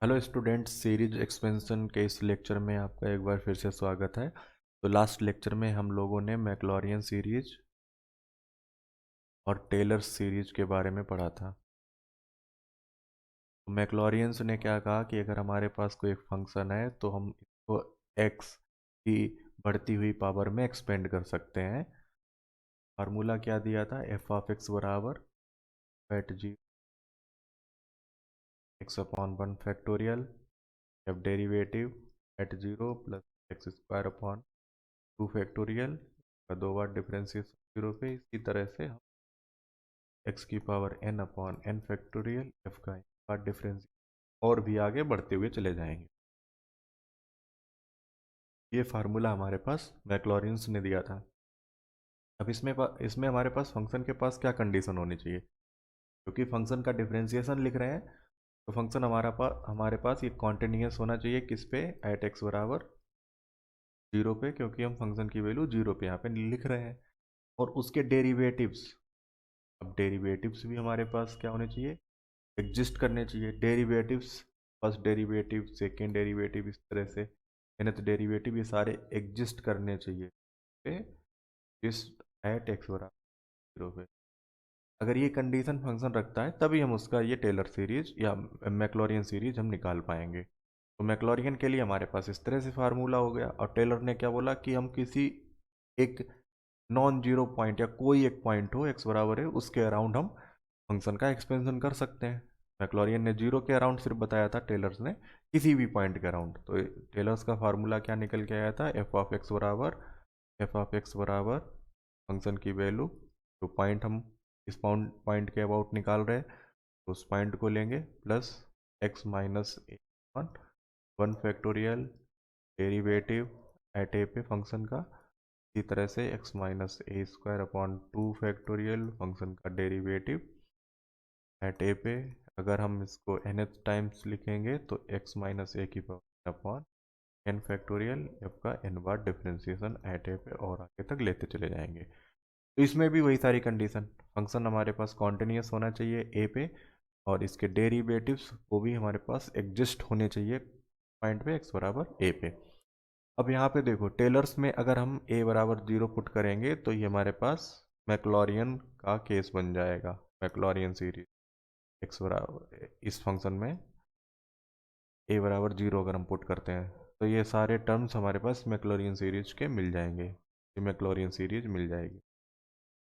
Hello students, series expansion के इस lecture में आपका एक बार फिर से स्वागत है। तो लास्ट लेक्चर में हम लोगों ने मैक्लॉरियन सीरीज और टेलर सीरीज के बारे में पढ़ा था। तो मैक्लॉरियंस ने क्या कहा कि अगर हमारे पास कोई एक फंक्शन है तो हम इसको एक्स की बढ़ती हुई पावर में एक्सपेंड कर सकते हैं। फार्मूला क्या दिया था? एफ ऑफ एक्स बराबर at G X upon one factorial F derivative at zero plus X square upon two factorial का दो बार डिफरेंशिएशन जीरो पे। इसी तरह से हम एक्स की power N upon N factorial F का बार डिफरेंशिएशन और भी आगे बढ़ते हुए चले जाएंगे। ये फार्मूला हमारे पास मैक्लॉरियंस ने दिया था। अब इसमें हमारे पास फंक्शन के पास क्या कंडीशन होनी चाहिए? क्योंकि फंक्शन का डिफरेंशिएशन लिख रहे हैं तो फंक्शन हमारे पास ये कॉन्टिन्यूस होना चाहिए किस पे? एट एक्स बराबर जीरो पे, क्योंकि हम फंक्शन की वैल्यू जीरो पे यहाँ पे लिख रहे हैं। और उसके डेरिवेटिव्स, अब डेरिवेटिव्स भी हमारे पास क्या होने चाहिए? एग्जिस्ट करने चाहिए। Derivatives, first derivative, second derivative, इस तरह से nth डेरिवेटिव, ये सारे एग्जिस्ट करने चाहिए पे इस एट एक्स बराबर जीरो पे। अगर ये कंडीशन फंक्शन रखता है तभी हम उसका ये टेलर सीरीज या मैक्लॉरियन सीरीज हम निकाल पाएंगे। तो मैक्लॉरियन के लिए हमारे पास इस तरह से फार्मूला हो गया। और टेलर ने क्या बोला कि हम किसी एक नॉन जीरो पॉइंट या कोई एक पॉइंट हो एक्स बराबर है उसके अराउंड हम फंक्शन का एक्सपेंशन कर सकते हैं। मैक्लॉरियन ने जीरो के अराउंड सिर्फ बताया था, टेलर्स ने किसी भी पॉइंट के अराउंड। तो टेलर्स का फार्मूला क्या निकल के आया था? एफ ऑफ एक्स बराबर फंक्शन की वैल्यू, जो पॉइंट हम इस पॉइंट के अबाउट निकाल रहे हैं तो उस पॉइंट को लेंगे, plus X minus A one one factorial derivative at A पे फंक्शन का। इसी तरह से X minus A square upon two factorial function का डेरिवेटिव एट ए पे। अगर हम इसको nth टाइम्स लिखेंगे तो एक्स माइनस ए की power upon N factorial F का एन बार डिफरेंशिएशन एट ए पे, और आगे तक लेते चले जाएंगे। तो इसमें भी वही सारी कंडीशन, फंक्शन हमारे पास कॉन्टिन्यूस होना चाहिए ए पे, और इसके डेरिवेटिव्स वो भी हमारे पास एग्जिस्ट होने चाहिए पॉइंट पे एक्स बराबर ए पे। अब यहाँ पे देखो, टेलर्स में अगर हम ए बराबर जीरो पुट करेंगे तो ये हमारे पास मैक्लॉरियन का केस बन जाएगा। मैक्लॉरियन सीरीज एक्स बराबर इस फंक्शन में ए बराबर जीरो अगर हम पुट करते हैं तो ये सारे टर्म्स हमारे पास मैक्लॉरियन सीरीज के मिल जाएंगे। ये मैक्लॉरियन सीरीज मिल जाएगी।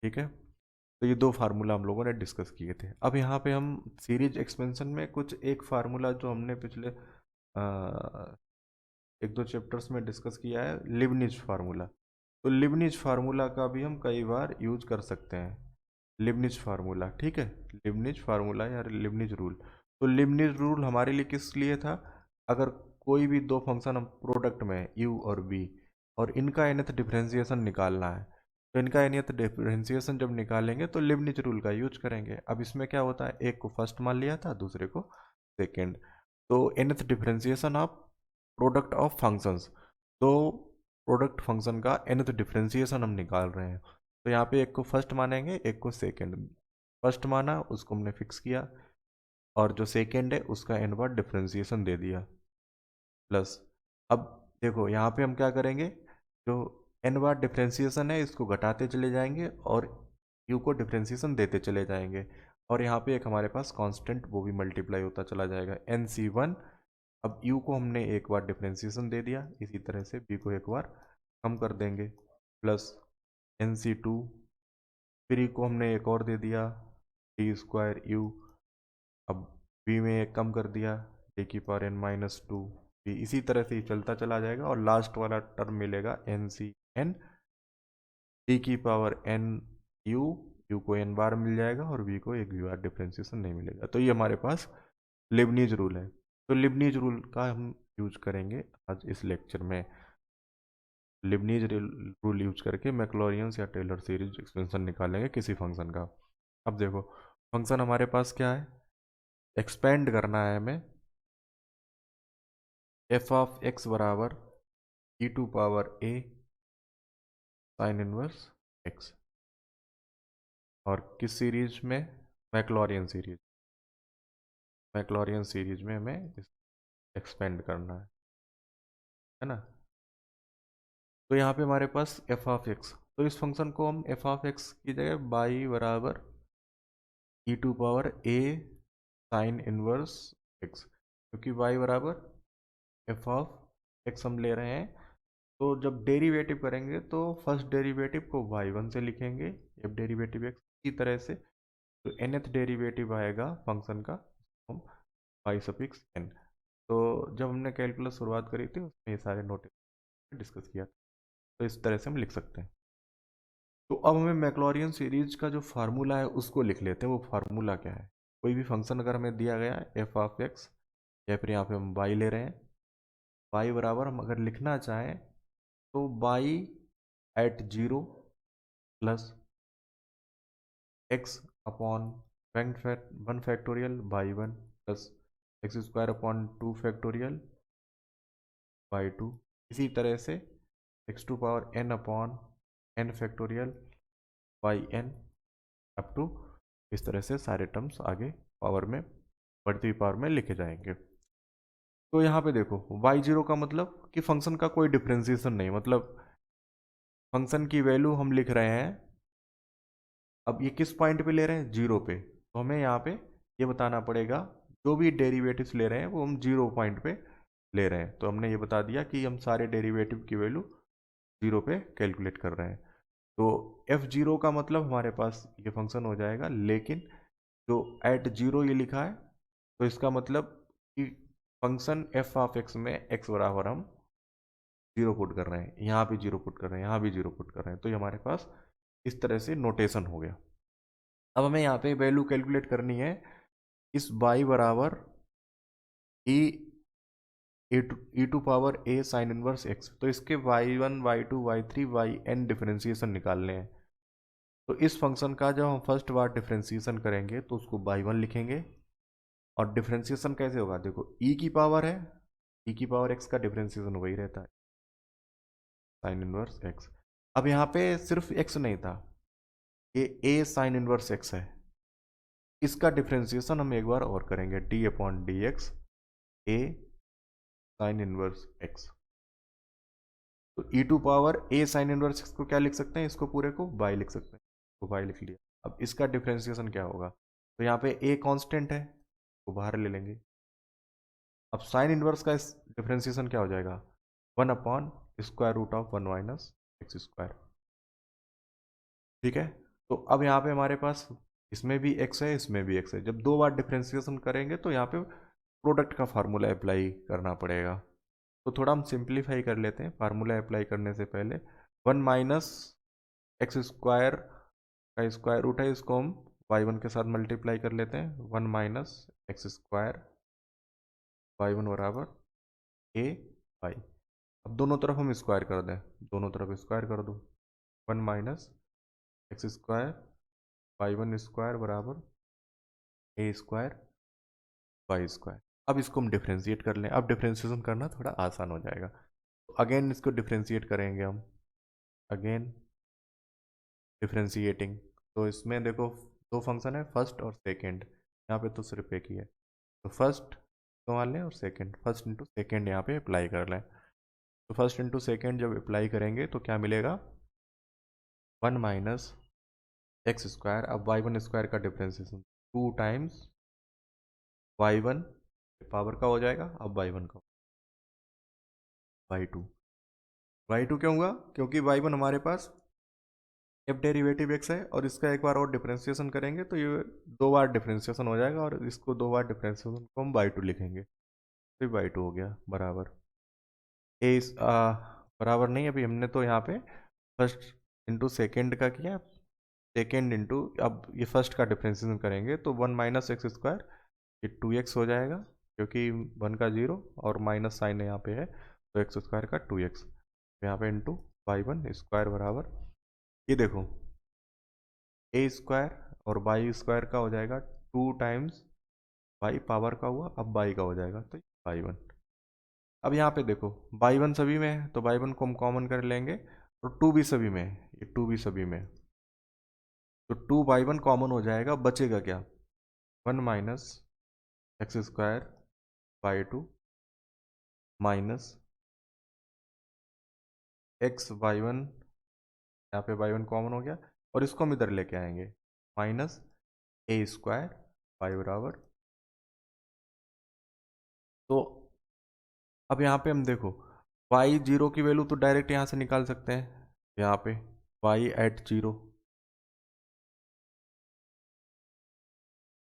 ठीक है। तो ये दो फार्मूला हम लोगों ने डिस्कस किए थे। अब यहाँ पे हम सीरीज एक्सपेंशन में कुछ एक फार्मूला जो हमने पिछले एक दो चैप्टर्स में डिस्कस किया है, लिबनिज फार्मूला। तो लिबनिज फार्मूला का भी हम कई बार यूज कर सकते हैं। लिबनिज फार्मूला, ठीक है, लिबनिज फार्मूला या लिबनिज रूल। तो लिबनिज रूल हमारे लिए किस लिए था? अगर कोई भी दो फंक्शन हम प्रोडक्ट में u और v, और इनका nth डिफरेंशिएशन निकालना है, तो इनका nth डिफरेंशिएशन जब निकालेंगे तो लिबनिज रूल का यूज करेंगे। अब इसमें क्या होता है, एक को फर्स्ट मान लिया था, दूसरे को सेकेंड। तो nth differentiation of product of functions, तो प्रोडक्ट फंक्शन का nth डिफरेंशिएशन हम निकाल रहे हैं। तो यहाँ पे एक को फर्स्ट मानेंगे, एक को सेकेंड। फर्स्ट माना, उसको हमने फिक्स किया, और जो सेकेंड है उसका n बार डिफरेंशिएशन दे दिया, प्लस। अब देखो यहाँ पे हम क्या करेंगे, जो n बार डिफरेंशिएशन है इसको घटाते चले जाएंगे और u को डिफरेंशिएशन देते चले जाएंगे। और यहाँ पे एक हमारे पास कांस्टेंट वो भी मल्टीप्लाई होता चला जाएगा, nc1। अब u को हमने एक बार डिफरेंशिएशन दे दिया, इसी तरह से b को एक बार कम कर देंगे, प्लस nc2। फिर e को हमने एक और दे दिया, टी स्क्वायर यू। अब b में एक कम कर दिया, ए की power n minus two B. इसी तरह से ये चलता चला जाएगा और लास्ट वाला टर्म मिलेगा एन सी एन, टी की पावर n यू। यू को n बार मिल जाएगा और v को एक भी बार डिफरेंशिएशन नहीं मिलेगा। तो ये हमारे पास लिबनीज रूल है। तो लिबनीज रूल का हम यूज करेंगे आज इस लेक्चर में। लिबनीज रूल यूज करके मैक्लॉरियंस या टेलर सीरीज एक्सपेंशन निकालेंगे किसी फंक्शन का। अब देखो, फंक्शन हमारे पास क्या है, एक्सपेंड करना है हमें एफ ऑफ एक्स बराबर E to power A sine inverse X, और किस सीरीज में? मैक्लॉरियन सीरीज। मैक्लॉरियन सीरीज में हमें एक्सपेंड करना है ना। तो यहाँ पे हमारे पास एफ ऑफ एक्स, तो इस फंक्शन को हम एफ ऑफ एक्स की जगह बाई बराबर E to power A sine inverse X, क्योंकि वाई बराबर एफ ऑफ एक्स हम ले रहे हैं। तो जब डेरिवेटिव करेंगे तो फर्स्ट डेरिवेटिव को y1 से लिखेंगे एफ डेरिवेटिव एक्स की तरह से, तो nth डेरिवेटिव आएगा फंक्शन का, हम y सफिक्स n। तो जब हमने कैलकुलस शुरुआत करी थी उसमें ये सारे नोटेशन डिस्कस किया था, तो इस तरह से हम लिख सकते हैं। तो अब हमें मैक्लॉरियन सीरीज का जो फार्मूला है उसको लिख लेते हैं। वो फार्मूला क्या है, कोई भी फंक्शन अगर हमें दिया गया है एफ ऑफ एक्स, या फिर यहाँ पे हम y ले रहे हैं, y बराबर हम अगर लिखना चाहें तो y at zero plus X upon one factorial by one plus X square upon two factorial by two, इसी तरह से X to power N upon N factorial by N up to, इस तरह से सारे टर्म्स आगे पावर में, बढ़ती हुई पावर में लिखे जाएंगे। तो यहाँ पे देखो y0 का मतलब कि फंक्शन का कोई डिफ्रेंसिएशन नहीं, मतलब फंक्शन की वैल्यू हम लिख रहे हैं, अब ये किस पॉइंट पे ले रहे हैं, जीरो पे, तो हमें यहाँ पे ये बताना पड़ेगा जो भी डेरिवेटिव्स ले रहे हैं वो हम जीरो पॉइंट पे ले रहे हैं। तो हमने ये बता दिया कि हम सारे डेरिवेटिव की वैल्यू जीरो पे कैलकुलेट कर रहे हैं। तो एफ जीरो का मतलब हमारे पास ये फंक्शन हो जाएगा, लेकिन जो एट जीरो ये लिखा है तो इसका मतलब कि फंक्शन एफ ऑफ एक्स में एक्स बराबर हम जीरो पुट कर रहे हैं, यहाँ भी जीरो पुट कर रहे हैं, यहाँ भी जीरो पुट कर रहे हैं, तो ये हमारे पास इस तरह से नोटेशन हो गया। अब हमें यहाँ पे वैल्यू कैलकुलेट करनी है इस बाई बराबर E E to power A sine inverse X, तो इसके Y one Y two Y three Y N differentiation निकालने हैं। तो इस फंक्शन का जब हम फर्स्ट बार डिफ्रेंसिएशन करेंगे तो उसको बाई वन लिखेंगे, और डिफ्रेंसिएशन कैसे होगा, देखो ई की पावर है, ई की पावर एक्स का डिफ्रेंसिएशन वही रहता है साइन इनवर्स एक्स। अब यहाँ पे सिर्फ एक्स नहीं था, ये ए साइन इनवर्स एक्स है, इसका डिफ्रेंसिएशन हम एक बार और करेंगे, D upon D X A sine inverse X. तो E to power A sine inverse X को क्या लिख सकते हैं, इसको पूरे को बाई लिख सकते हैं, तो बाई लिख लिया। अब इसका डिफ्रेंसिएशन क्या होगा, तो यहाँ पे ए कांस्टेंट है तो बाहर ले लेंगे। अब साइन इनवर्स का डिफ्रेंसिएशन क्या हो जाएगा, one upon square root of one minus X square, ठीक है। तो अब यहाँ पे हमारे पास इसमें भी एक्स है इसमें भी एक्स है, जब दो बार डिफ्रेंसिएशन करेंगे तो यहाँ पे प्रोडक्ट का फार्मूला अप्लाई करना पड़ेगा। तो थोड़ा हम सिंप्लीफाई कर लेते हैं फार्मूला अप्लाई करने से पहले। वन माइनस एक्स स्क्वायर का स्क्वायर रूट है, इसको हम वाई वन के साथ मल्टीप्लाई कर लेते हैं, one minus X square Y one बराबर ए वाई। अब दोनों तरफ हम स्क्वायर कर दें, दोनों तरफ स्क्वायर कर दो, one minus X square Y one square बराबर ए स्क्वायर वाई स्क्वायर। अब इसको हम डिफ्रेंशिएट कर लें, अब डिफ्रेंशिएशन करना थोड़ा आसान हो जाएगा। तो अगेन इसको डिफ्रेंशिएट करेंगे हम, अगेन डिफ्रेंशिएटिंग। तो इसमें देखो दो फंक्शन है फर्स्ट और सेकंड, यहाँ पे तो सिर्फ एक ही है, तो फर्स्ट मान लें और सेकंड, फर्स्ट इंटू सेकंड यहाँ पे अप्लाई कर लें। तो फर्स्ट इंटू सेकेंड जब अप्लाई करेंगे तो क्या मिलेगा, वन माइनस एक्स स्क्वायर, अब वाई वन स्क्वायर का differentiation two times Y one power का हो जाएगा, अब वाई वन का वाई टू, वाई टू क्यों हुआ, क्योंकि वाई वन हमारे पास एफ डेरिवेटिव एक्स है, और इसका एक बार और डिफ्रेंसिएशन करेंगे तो ये दो बार डिफ्रेंसिएशन हो जाएगा, और इसको दो बार डिफ्रेंसिएशन को हम वाई टू लिखेंगे, तो वाई टू हो गया बराबर ए बराबर नहीं, अभी हमने तो यहाँ पे फर्स्ट इंटू सेकेंड का किया, सेकेंड इंटू अब ये फर्स्ट का डिफ्रेंसिएशन करेंगे तो वन माइनस एक्स स्क्वायर, ये टू एक्स हो जाएगा क्योंकि वन का जीरो और माइनस साइन यहाँ पे है, तो एक्स स्क्वायर का टू एक्स, यहाँ पे इंटू वाई वन स्क्वायर बराबर, ये देखो ए स्क्वायर और वाई स्क्वायर का हो जाएगा टू टाइम्स वाई पावर का हुआ, अब वाई का हो जाएगा तो वाई वन। अब यहाँ पे देखो वाई वन सभी में है तो वाई वन को हम कॉमन कर लेंगे, और टू भी सभी में है, ये टू भी सभी में है, तो टू बाई वन कॉमन हो जाएगा, बचेगा क्या, one minus X square by two minus X Y one, यहाँ पे वाई वन कॉमन हो गया, और इसको हम इधर लेके आएंगे, माइनस ए स्क्वायर वाई बराबर। तो अब यहाँ पे हम देखो, वाई जीरो की वैल्यू तो डायरेक्ट यहाँ से निकाल सकते हैं, यहाँ पे Y at zero,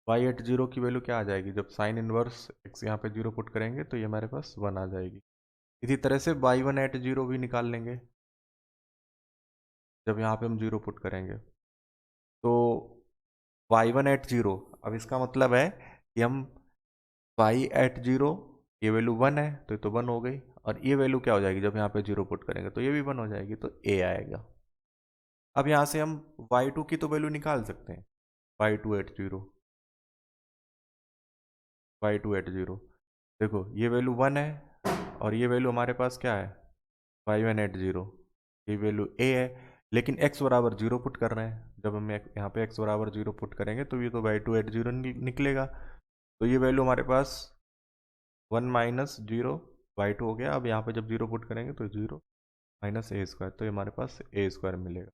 Y at zero की वैल्यू क्या आ जाएगी, जब साइन इनवर्स एक्स यहाँ पे जीरो पुट करेंगे तो ये हमारे पास वन आ जाएगी। इसी तरह से वाई वन एट जीरो भी निकाल लेंगे जब यहाँ पे हम जीरो पुट करेंगे। तो वाई वन एट जीरो, अब इसका मतलब है कि हम वाई एट जीरो, ये वैल्यू वन है तो ये तो वन हो गई, और ये वैल्यू क्या हो जाएगी जब यहाँ पे जीरो पुट करेंगे तो ये भी वन हो जाएगी, तो ए आएगा। अब यहाँ से हम वाई टू की तो वैल्यू निकाल सकते हैं, Y two at zero, Y two at zero, देखो ये वैल्यू वन है और ये वैल्यू हमारे पास क्या है, वाई वन एट जीरो, ये वैल्यू ए है, लेकिन x बराबर जीरो पुट कर रहे हैं, जब हम यहाँ पे x बराबर जीरो पुट करेंगे तो ये तो वाई टू एट जीरो निकलेगा, तो ये वैल्यू हमारे पास one minus zero Y two हो गया। अब यहाँ पे जब जीरो पुट करेंगे तो जीरो माइनस ए स्क्वायर, तो ये हमारे पास ए स्क्वायर मिलेगा।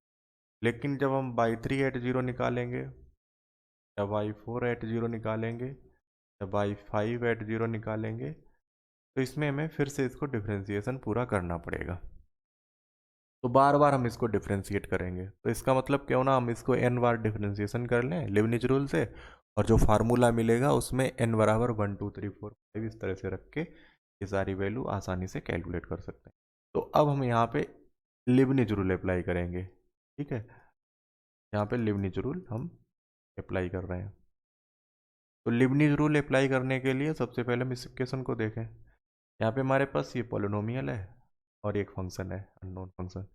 लेकिन जब हम वाई थ्री एट जीरो निकालेंगे, या वाई फोर एट जीरो निकालेंगे, या वाई फाइव एट जीरो निकालेंगे, तो इसमें हमें फिर से इसको डिफ्रेंसिएशन पूरा करना पड़ेगा, तो बार बार हम इसको डिफ्रेंशिएट करेंगे। तो इसका मतलब क्यों ना हम इसको n बार डिफ्रेंशिएशन कर लें लिबनिज रूल से, और जो फार्मूला मिलेगा उसमें n बराबर one two three four five इस तरह से रख के ये सारी वैल्यू आसानी से कैलकुलेट कर सकते हैं। तो अब हम यहाँ पे लिबनिज रूल अप्लाई करेंगे, ठीक है, यहाँ पे लिबनिज रूल हम अप्लाई कर रहे हैं। तो लिबनिज रूल अप्लाई करने के लिए सबसे पहले हम इस इक्वेशन को देखें, यहाँ पे हमारे पास ये पॉलिनोमियल है और एक फंक्शन है अननोन फंक्शन,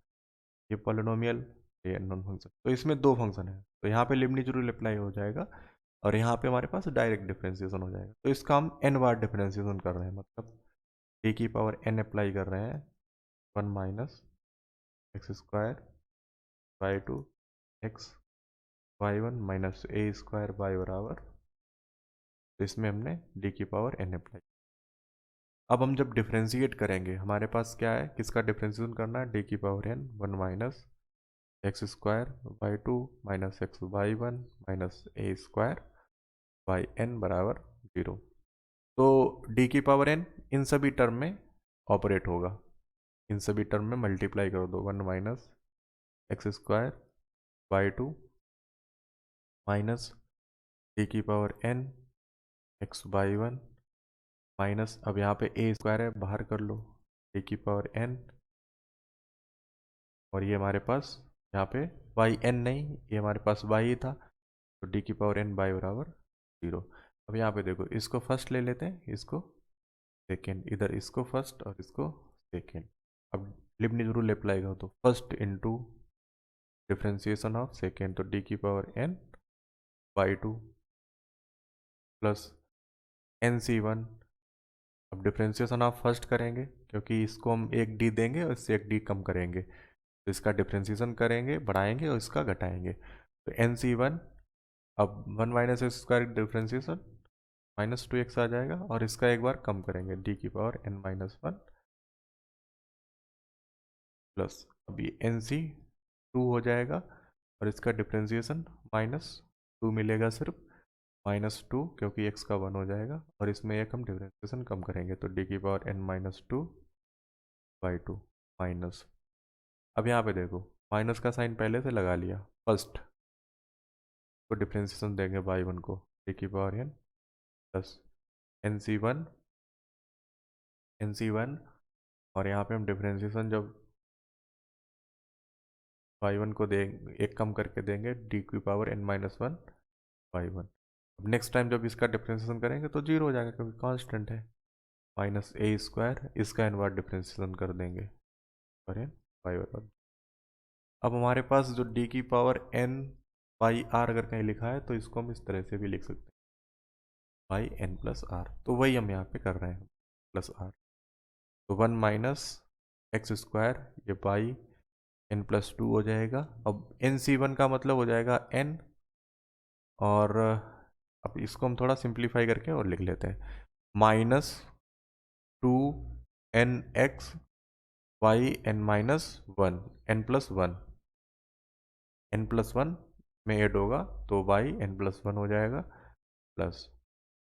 ये पॉलिनोमियल, ये अननोन फंक्शन, तो इसमें दो फंक्शन है, तो यहाँ पे लिबनिज रूल अप्लाई हो जाएगा और यहाँ पे हमारे पास डायरेक्ट डिफरेंशिएशन हो जाएगा। तो इसका हम n बार डिफरेंशिएशन कर रहे हैं, मतलब d की पावर n अप्लाई कर रहे हैं, one minus X square by two X Y one minus A square by बराबर, तो इसमें हमने d की पावर n अप्लाई। अब हम जब डिफ्रेंशिएट करेंगे हमारे पास क्या है, किसका डिफ्रेंशिएशन करना है, d की power n one minus X square by two minus X Y one minus A square by N बराबर जीरो। तो डी की पावर एन इन सभी टर्म में ऑपरेट होगा, इन सभी टर्म में मल्टीप्लाई कर दो, one minus X square by two minus D की power N X by one minus, अब यहाँ पे ए स्क्वायर है बाहर कर लो, डी की पावर एन, और ये हमारे पास यहाँ पे वाई एन नहीं, ये हमारे पास वाई ही था, तो डी की पावर एन बाई बराबर जीरो। अब यहाँ पे देखो, इसको फर्स्ट ले लेते हैं, इसको सेकेंड, इधर इसको फर्स्ट और इसको सेकेंड। अब लिबनिज रूल अप्लाई करो, तो first into differentiation of second, तो डी की power N by two plus N C one. अब डिफ्रेंसिएशन ऑफ फर्स्ट करेंगे क्योंकि इसको हम एक डी देंगे और इससे एक डी कम करेंगे, तो इसका डिफ्रेंसिएशन करेंगे, बढ़ाएंगे और इसका घटाएंगे, तो एन सी वन, अब one minus X square differentiation minus two X आ जाएगा, और इसका एक बार कम करेंगे, डी की power N minus one plus, अब ये एन सी टू हो जाएगा, और इसका डिफ्रेंसिएशन माइनस टू मिलेगा सिर्फ, माइनस टू क्योंकि एक्स का वन हो जाएगा, और इसमें एक हम डिफ्रेंसिएशन कम करेंगे, तो डी की power N minus two by two minus, अब यहाँ पे देखो माइनस का साइन पहले से लगा लिया, फर्स्ट तो डिफ्रेंसिएशन देंगे बाई वन को, डी की power N plus N C one, N C one, और यहाँ पे हम डिफ्रेंसिएशन जब वाई वन को देंगे, एक कम करके देंगे, डी की power N minus one Y one. अब नेक्स्ट टाइम जब इसका डिफ्रेंसिएशन करेंगे तो जीरो हो जाएगा क्योंकि कांस्टेंट है, माइनस ए स्क्वायर, इसका एन बार डिफ्रेंसिएशन कर देंगे और एन वाई बराबर। अब हमारे पास जो डी की पावर एन बाई आर अगर कहीं लिखा है तो इसको हम इस तरह से भी लिख सकते हैं, बाई एन प्लस आर, तो वही हम यहाँ पे कर रहे हैं, प्लस आर, तो वन माइनस एक्स स्क्वायर, ये बाई एन प्लस टू हो जाएगा। अब एन सी वन का मतलब हो जाएगा एन, और अब इसको हम थोड़ा सिंप्लीफाई करके और लिख लेते हैं, minus two N X Y N minus one, N plus one, N plus one में ऐड होगा तो वाई एन प्लस वन हो जाएगा, प्लस,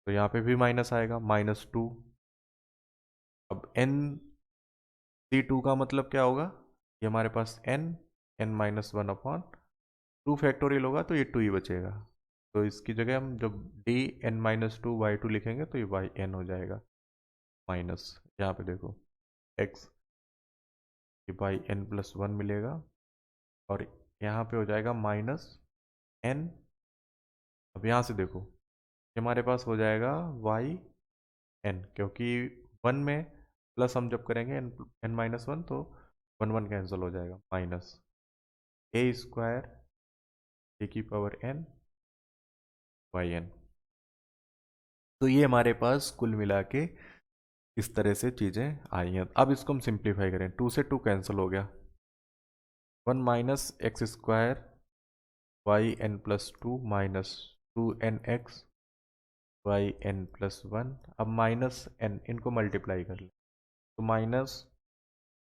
तो यहाँ पे भी माइनस आएगा, -2। अब एन सी टू का मतलब क्या होगा, ये हमारे पास N minus one upon two factorial होगा तो ये टू ही बचेगा, तो इसकी जगह हम जब D N minus two Y two लिखेंगे तो ये वाई एन हो जाएगा, माइनस, यहाँ पे देखो एक्स, ये वाई एन प्लस वन मिलेगा, और यहाँ पे हो जाएगा माइनस एन। अब यहाँ से देखो ये हमारे पास हो जाएगा वाई एन, क्योंकि वन में प्लस हम जब करेंगे एन एन माइनस वन तो वन वन कैंसिल हो जाएगा, माइनस ए स्क्वायर ए की पावर एन वाई एन। तो ये हमारे पास कुल मिला के इस तरह से चीज़ें आई हैं। अब इसको हम सिंप्लीफाई करें, टू से टू कैंसिल हो गया, one minus X square Y N plus two minus two N X Y N plus one. अब माइनस एन इनको मल्टीप्लाई कर ले तो माइनस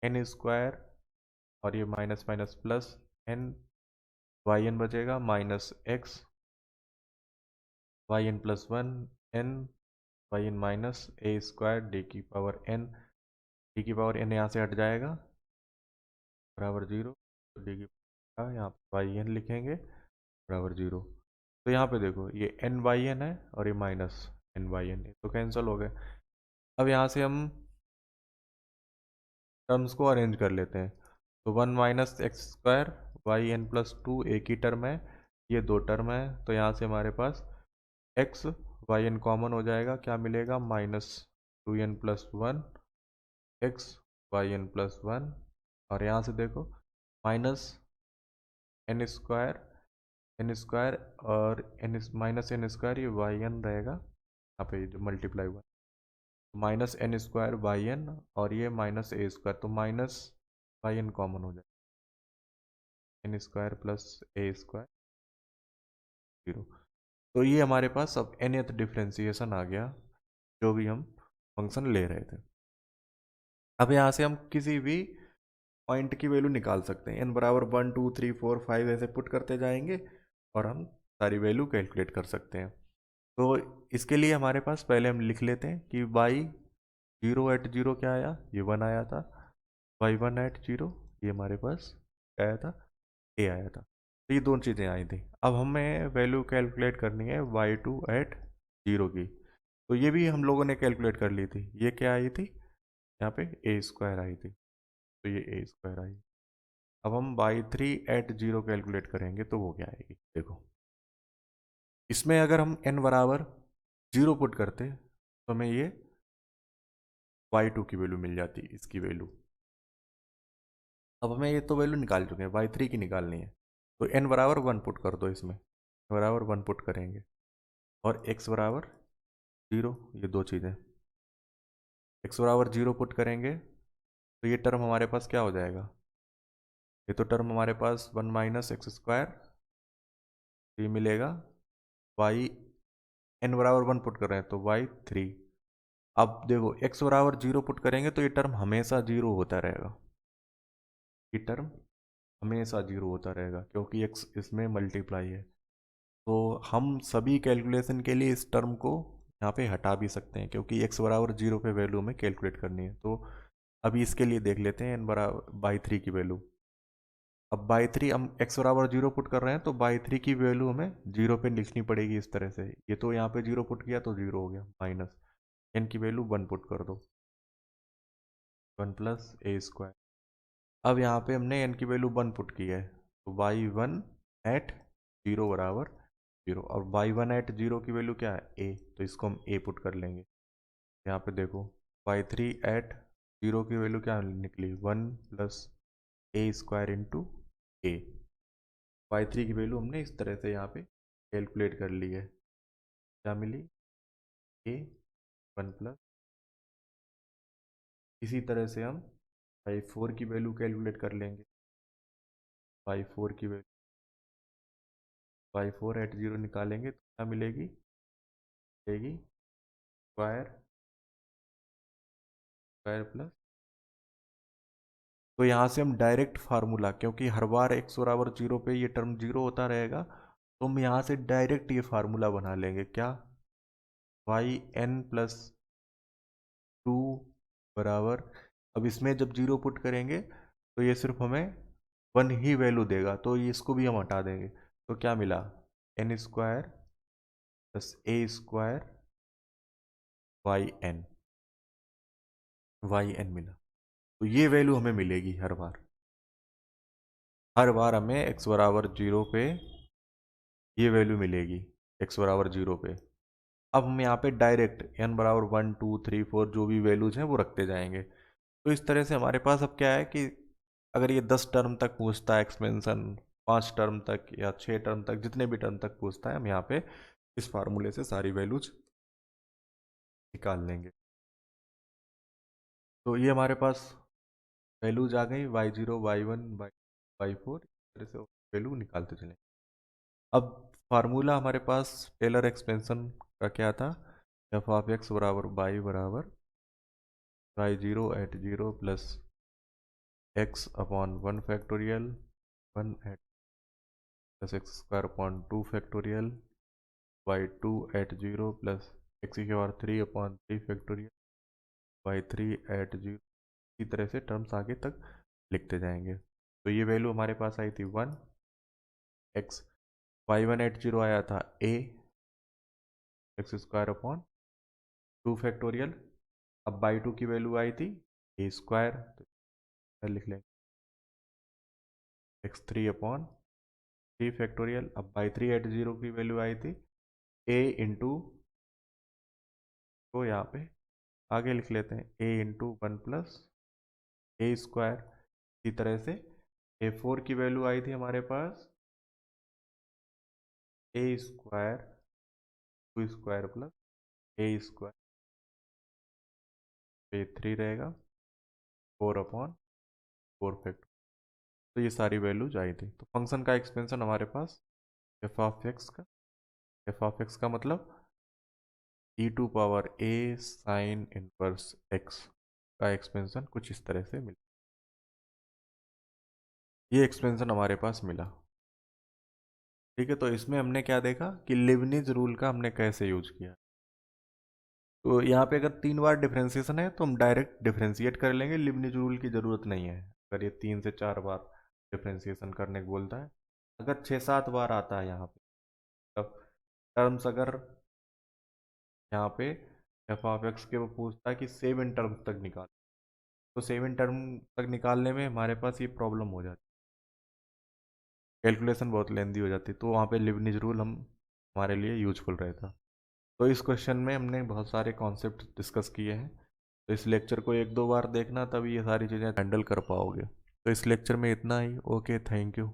एन स्क्वायर, और ये minus minus plus N Y N बचेगा, minus X Y N plus one N Y N minus A square D की power N, D की पावर एन यहाँ से हट जाएगा बराबर जीरो, तो डी की पावर यहाँ वाई एन लिखेंगे बराबर जीरो। तो यहाँ पे देखो ये एन वाई एन है और ये माइनस एन वाई एन तो कैंसिल हो गए। अब यहाँ से हम टर्म्स को अरेंज कर लेते हैं, तो one minus X square Y N plus two एक ही टर्म है, ये दो टर्म है, तो यहाँ से हमारे पास एक्स वाई एन कॉमन हो जाएगा, क्या मिलेगा, minus two N plus one X Y N plus one, और यहाँ से देखो माइनस एन स्क्वायर और एन माइनस एन स्क्वायर, ये वाई एन रहेगा यहाँ पे जो मल्टीप्लाई हुआ, minus N square Y N और ये माइनस ए स्क्वायर, तो माइनस वाई एन कॉमन हो जाएगा, N square plus A square zero. तो ये हमारे पास अब nth डिफ्रेंसिएशन आ गया जो भी हम फंक्शन ले रहे थे। अब यहाँ से हम किसी भी पॉइंट की वैल्यू निकाल सकते हैं, n बराबर one two three four five ऐसे पुट करते जाएंगे और हम सारी वैल्यू कैलकुलेट कर सकते हैं। तो इसके लिए हमारे पास पहले हम लिख लेते हैं कि y जीरो एट जीरो क्या आया, ये वन आया था, y वन एट जीरो ये हमारे पास क्या आया था, a आया था, तो ये दोनों चीज़ें आई थी। अब हमें वैल्यू कैलकुलेट करनी है y टू एट जीरो की, तो ये भी हम लोगों ने कैलकुलेट कर ली थी, ये क्या आई थी, यहाँ पे ए स्क्वायर आई थी, तो ये ए स्क्वायर आई। अब हम Y three at zero calculate करेंगे तो वो क्या आएगी, देखो इसमें अगर हम n बराबर जीरो पुट करते तो हमें ये वाई टू की वैल्यू मिल जाती, इसकी वैल्यू। अब हमें ये तो वैल्यू निकाल चुके हैं, वाई थ्री की निकालनी है, तो n बराबर वन पुट कर दो इसमें, बराबर वन पुट करेंगे, और x बराबर जीरो, ये दो चीज़ें, x बराबर जीरो पुट करेंगे तो ये टर्म हमारे पास क्या हो जाएगा, ये तो टर्म हमारे पास वन माइनस एक्स स्क्वायर, ये मिलेगा वाई एन बराबर वन पुट कर रहे हैं तो वाई थ्री। अब देखो एक्स बराबर जीरो पुट करेंगे तो ये टर्म हमेशा जीरो होता रहेगा, ये टर्म हमेशा जीरो होता रहेगा क्योंकि एक्स इसमें मल्टीप्लाई है। तो हम सभी कैलकुलेशन के लिए इस टर्म को यहाँ पे हटा भी सकते हैं क्योंकि एक्स बराबर जीरो पे वैल्यू हमें कैलकुलेट करनी है। तो अभी इसके लिए देख लेते हैं एन बराबर बाई थ्री की वैल्यू। अब बाई थ्री हम एक्स बराबर जीरो पुट कर रहे हैं तो बाई थ्री की वैल्यू हमें जीरो पे लिखनी पड़ेगी इस तरह से, ये तो यहाँ पे जीरो पुट किया तो जीरो हो गया, माइनस एन की वैल्यू वन पुट कर दो, वन प्लस ए स्क्वायर। अब यहाँ पे हमने एन की वैल्यू वन पुट की है तो वाई वन एट जीरो बराबर जीरो, और वाई वन एट जीरो की वैल्यू क्या है ए, तो इसको हम ए पुट कर लेंगे। यहाँ पे देखो वाई थ्री एट जीरो की वैल्यू क्या निकली, one plus A square into A. Y three की वैल्यू हमने इस तरह से यहाँ पे कैलकुलेट कर ली है, क्या मिली, ए वन प्लस। इसी तरह से हम वाई फोर की वैल्यू कैलकुलेट कर लेंगे, वाई फोर की value Y four at zero निकालेंगे तो क्या मिलेगी, मिलेगी स्क्वायर स्क्वायर प्लस, तो यहाँ से हम डायरेक्ट फार्मूला, क्योंकि हर बार x बराबर जीरो पे ये टर्म जीरो होता रहेगा, तो हम यहाँ से डायरेक्ट ये फार्मूला बना लेंगे, क्या, वाई एन प्लस टू बराबर, अब इसमें जब जीरो पुट करेंगे तो ये सिर्फ हमें वन ही वैल्यू देगा, तो ये इसको भी हम हटा देंगे, तो क्या मिला, N square plus A square Y N मिला। तो ये वैल्यू हमें मिलेगी हर बार हमें x बराबर जीरो पे ये वैल्यू मिलेगी, x बराबर जीरो पे। अब हम यहाँ पे डायरेक्ट n बराबर 1 2 3 4 जो भी वैल्यूज हैं वो रखते जाएंगे। तो इस तरह से हमारे पास अब क्या है कि अगर ये 10 टर्म तक पूछता है एक्सपेंशन, 5 टर्म तक या 6 टर्म तक, जितने भी टर्म तक पूछता है, हम यहाँ पे इस फार्मूले से सारी वैल्यूज निकाल लेंगे। तो ये हमारे पास वैल्यूज आ गई, y0 y1 y4, इस तरह से वैल्यू निकालते चलेंगे। अब फार्मूला हमारे पास टेलर एक्सपेंशन का क्या था, एफ ऑफ एक्स बराबर बाई बराबर y0 at zero plus X upon 1 factorial 1 at plus X square upon 2 factorial y2 at zero plus X की power 3 upon 3 factorial y3 at zero. इसी तरह से टर्म्स आगे तक लिखते जाएंगे। तो ये वैल्यू हमारे पास आई थी 1, एक्स y1 एट जीरो आया था a x square upon 2 factorial, अब बाई टू की वैल्यू आई थी ए स्क्वायर, तो लिख लेंगे x3 अपॉन 3 फैक्टोरियल, अब बाई थ्री एट जीरो की वैल्यू आई थी a इंटू, तो यहाँ पे आगे लिख लेते हैं a into 1 plus A square. इसी तरह से a4 की वैल्यू आई थी हमारे पास ए square 2 square plus A square, a3 रहेगा 4 अपॉन 4 फैक्टर। तो ये सारी वैल्यूज आई थी। तो फंक्शन का एक्सपेंशन हमारे पास एफ ऑफ एक्स का मतलब e to power a sine inverse x का एक्सपेंशन कुछ इस तरह से मिला। ये एक्सपेंशन हमारे पास मिला। ठीक है, तो इसमें हमने क्या देखा कि लिबनिज रूल का हमने कैसे यूज किया। तो यहाँ पे अगर 3 बार डिफ्रेंसिएशन है तो हम डायरेक्ट डिफ्रेंशिएट कर लेंगे, लिबनिज रूल की ज़रूरत नहीं है। अगर ये 3 से 4 बार डिफ्रेंशिएशन करने को बोलता है, अगर 6 7 बार आता है यहाँ पे, तब टर्म्स अगर यहाँ पे एफ ऑफ एक्स के वो पूछता है कि 7 टर्म्स तक निकाल, तो 7 टर्म तक निकालने में हमारे पास ये प्रॉब्लम हो जाती है, कैलकुलेशन बहुत लेंदी हो जाती है, तो वहाँ पे लिबनिज रूल हमारे लिए यूजफुल रहता। तो इस क्वेश्चन में हमने बहुत सारे कॉन्सेप्ट डिस्कस किए हैं। तो इस लेक्चर को 1 2 बार देखना, तभी ये सारी चीज़ें हैंडल कर पाओगे। तो इस लेक्चर में इतना ही। Okay, thank you.